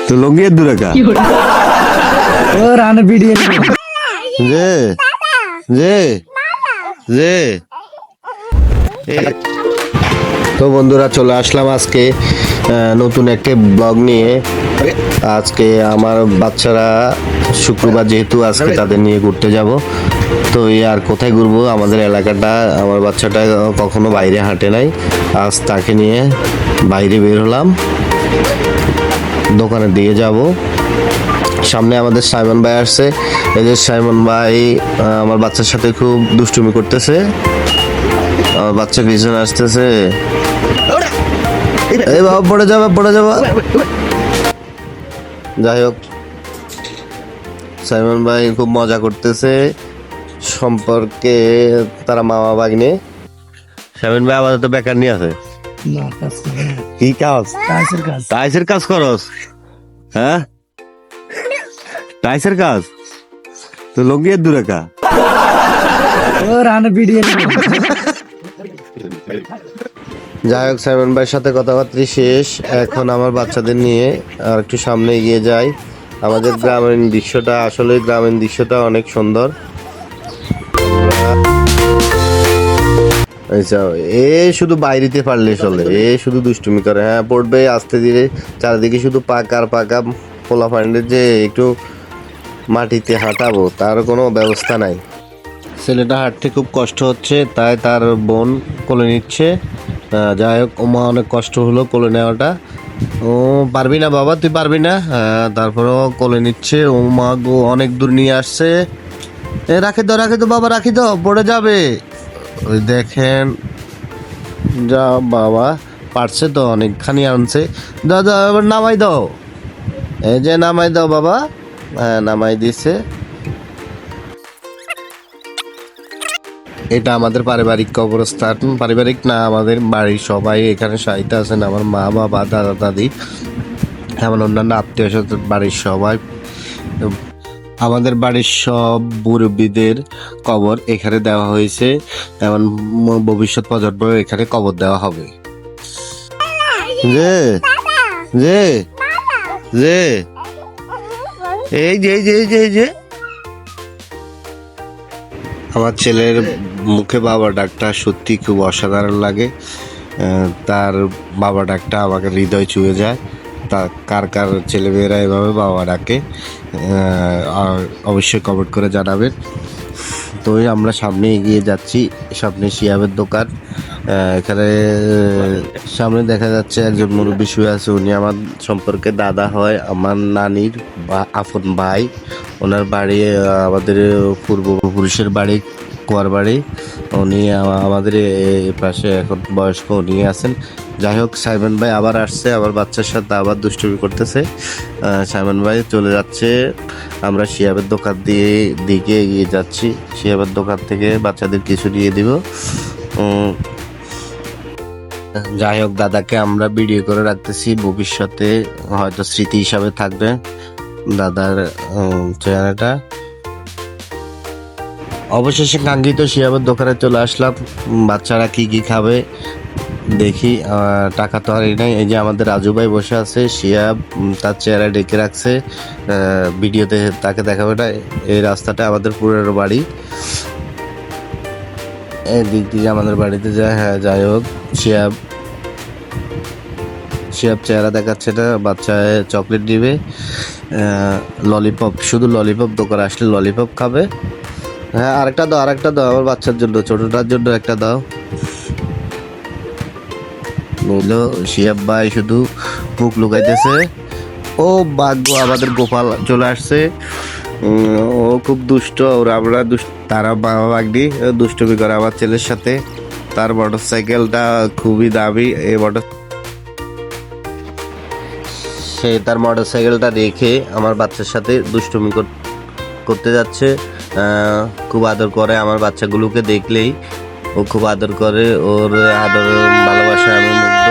তো লঙ্গিয়ে দূরে কা ও রান ভিডিও যে যে যে তো বন্ধুরা চলে আসলাম আজকে নতুন একটা ব্লগ নিয়ে। আজকে আমার বাচ্চারা শুক্রবার যেহেতু আজকে তাদের নিয়ে ঘুরতে যাব। তো এই আর কোথায় ঘুরবো, আমাদের এলাকাটা, আমার বাচ্চাটা কখনো বাইরে হাঁটে নাই, আজ তাকে নিয়ে বাইরে বের হলাম, দোকানে দিয়ে যাব। সামনে আমাদের সাইমন ভাই আসছে। এই যে সাইমন ভাই আমার বাচ্চার সাথে খুব দুষ্টুমি করতেছে। আমার বাচ্চা পিছনে আসতেছে, এই বাবা পড়ে যাবে পড়ে যাবে। যাই হোক, সাইমন ভাই খুব মজা করতেছে সম্পর্কে, তারা মামা ভাগ্নে। সাইমন ভাই আবার তো বেকার নিয়ে আছে। কি কাজ? টাইসের কাজ করস? হ্যাঁ, টাইসের কাজ তো লঙ্গিয়ে দূরে কা ও রান ভিডিও যাই হোক, সাইমন ভাইয়ের সাথে কথাবার্তা শেষ। এখন আমার বাচ্চাদের নিয়ে আর একটু সামনে এগিয়ে যাই। আমাদের গ্রামীণ দৃশ্যটা, আসলে গ্রামীণ দৃশ্যটা অনেক সুন্দর। এ শুধু বাইরেতে পারলে চলে, এ শুধু দুষ্টুমি করে। হ্যাঁ পড়বে আস্তে ধীরে, চারিদিকে শুধু পাকা আর পাকা। পোলা ফান্ডের যে একটু মাটিতে হাঁটাবো তার কোনো ব্যবস্থা নাই। ছেলেটা হাঁটতে খুব কষ্ট হচ্ছে, তাই তার বোন কোলে নিচ্ছে। যাই হোক, ওমা অনেক কষ্ট হলো কোলে নেওয়াটা। ও পারবি না বাবা, তুই পারবি না। তারপরেও কোলে নিচ্ছে। ও মা গো, অনেক দূর নিয়ে আসছে। রাখি দাও বাবা, রাখি দাও, পড়ে যাবে। ওই দেখেন, যা বাবা পারছে তো, অনেকখানি আনছে। দাও দাও, এবার নামাই দাও। এই যে নামাই দাও বাবা। হ্যাঁ নামাই দিছে। এটা আমাদের পারিবারিক কবরস্থান, পারিবারিক না, আমাদের বাড়ির সবাই এখানে সাহিত্য আছেন। আমার মা বাবা দাদা দাদি, এমন অন্যান্য আত্মীয় স্বজন, বাড়ির সবাই। আমাদের বাড়ির সব মুরব্বীদের কবর এখানে দেওয়া হয়েছে, এমন ভবিষ্যৎ প্রজন্ম এখানে কবর দেওয়া হবে। যে যে যে এই যে এই যে এই যে এই যে আমার ছেলের মুখে বাবা ডাকটা সত্যি খুব অসাধারণ লাগে। তার বাবা ডাকটা আমাকে হৃদয় ছুঁয়ে যায়। তা কার কার ছেলেমেয়েরা এভাবে বাবা ডাকে অবশ্যই কমেন্ট করে জানাবেন। তো আমরা সামনে এগিয়ে যাচ্ছি, সামনে শিয়াবের দোকান। এখানে সামনে দেখা যাচ্ছে একজন মুরব্বী শুয়ে আছে। উনি আমার সম্পর্কে দাদা হয়, আমার নানির আপন ভাই। ওনার বাড়ি আমাদের পূর্বপুরুষের বাড়ি, কুয়ার বাড়ি। উনি আমাদের পাশে এখন বয়স্ক উনি আছেন। যাই হোক, সাইমন ভাই আবার আসছে, আমার বাচ্চার সাথে আবার দুষ্টুমি করতেছে। সাইমন ভাই চলে যাচ্ছে। আমরা শিয়াবের দোকান দিকে এগিয়ে যাচ্ছি। শিয়াবের দোকান থেকে বাচ্চাদের কিছু নিয়ে দিব। যাই হোক, দাদাকে আমরা ভিডিও করে রাখতেছি, ভবিষ্যতে হয়তো স্মৃতি হিসাবে থাকবে দাদার চেহারাটা। অবশেষে কাঙ্ক্ষিত শিয়াবের দোকানে চলে আসলাম। বাচ্চারা কি কি খাবে দেখি। টাকা তো আর নাই। এই যে আমাদের রাজু ভাই বসে আছে, শিয়াব তার চেহারা ডেকে রাখছে, ভিডিওতে তাকে দেখাবে না। এই রাস্তাটা আমাদের পুরো বাড়ি, এই দিক দিয়ে আমাদের বাড়িতে যায়। হ্যাঁ যাই হোক, শিয়াব চেহারা দেখাচ্ছে না। বাচ্চায় চকলেট দিবে, ললিপপ, শুধু ললিপপ, দোকানে আসলে ললিপপ খাবে। হ্যাঁ আরেকটা দাও, আরেকটা দাও, আমার বাচ্চার জন্য, ছোটটার জন্য একটা দাও। বললো শিয়াব ভাই শুধু মুখ লুকাইতেছে। ও ভাগ্য, আমাদের গোপাল চলে আসছে। ও খুব দুষ্ট, ওরা আমরা তারা বাবা ভাগ্নি দুষ্টুমি করে আমার ছেলের সাথে। তার মোটর সাইকেলটা খুবই দামি। সে তার মোটর সাইকেলটা রেখে আমার বাচ্চার সাথে দুষ্টুমি করতে যাচ্ছে। খুব আদর করে আমার বাচ্চাগুলোকে দেখলেই, ও খুব আদর করে। ওর আদর ভালোবাসায় আমি মুগ্ধ।